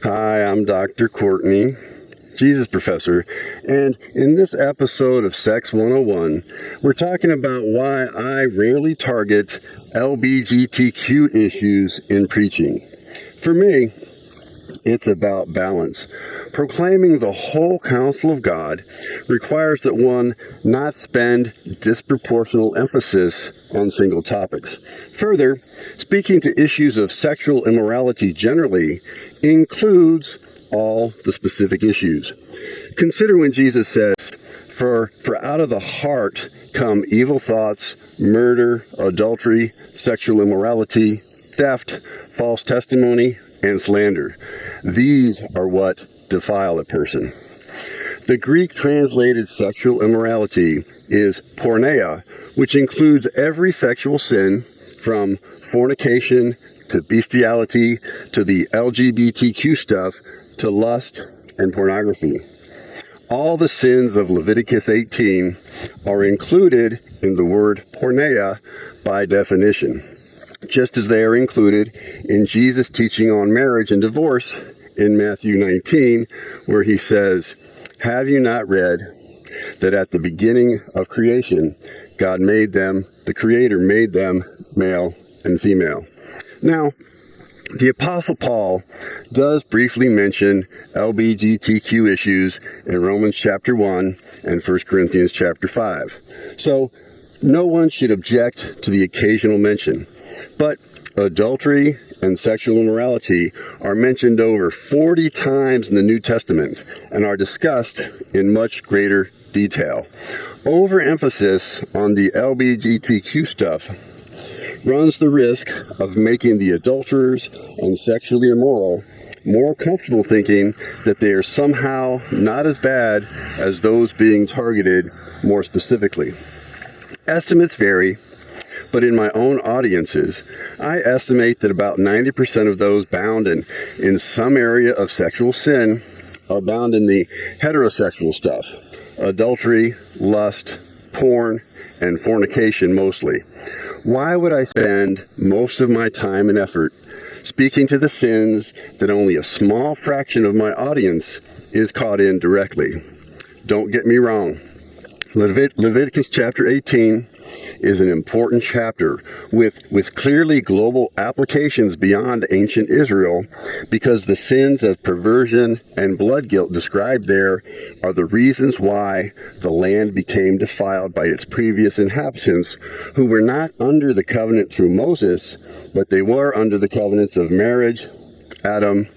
Hi, I'm Dr. Courtney, Jesus Professor, and in this episode of Sex 101, we're talking about why I rarely target LGBTQ issues in preaching. For me, it's about balance. Proclaiming the whole counsel of God requires that one not spend disproportional emphasis on single topics. Further, speaking to issues of sexual immorality generally includes all the specific issues. Consider when Jesus says, For out of the heart come evil thoughts, murder, adultery, sexual immorality, theft, false testimony, and slander. These are what defile a person. The Greek translated sexual immorality is porneia, which includes every sexual sin from fornication to bestiality to the LGBTQ stuff to lust and pornography. All the sins of Leviticus 18 are included in the word porneia by definition, just as they are included in Jesus' teaching on marriage and divorce in Matthew 19, where he says, "Have you not read that at the beginning of creation, God made them, the Creator made them male and female?" Now, the Apostle Paul does briefly mention LGBTQ issues in Romans chapter 1 and 1 Corinthians chapter 5. So, no one should object to the occasional mention. But adultery and sexual immorality are mentioned over 40 times in the New Testament and are discussed in much greater detail. Overemphasis on the LGBTQ stuff runs the risk of making the adulterers and sexually immoral more comfortable thinking that they are somehow not as bad as those being targeted more specifically. Estimates vary, but in my own audiences, I estimate that about 90% of those bound in some area of sexual sin are bound in the heterosexual stuff: adultery, lust, porn, and fornication mostly. Why would I spend most of my time and effort speaking to the sins that only a small fraction of my audience is caught in directly? Don't get me wrong. Leviticus chapter 18 is an important chapter with clearly global applications beyond ancient Israel, because the sins of perversion and blood guilt described there are the reasons why the land became defiled by its previous inhabitants, who were not under the covenant through Moses, but they were under the covenants of marriage, Adam,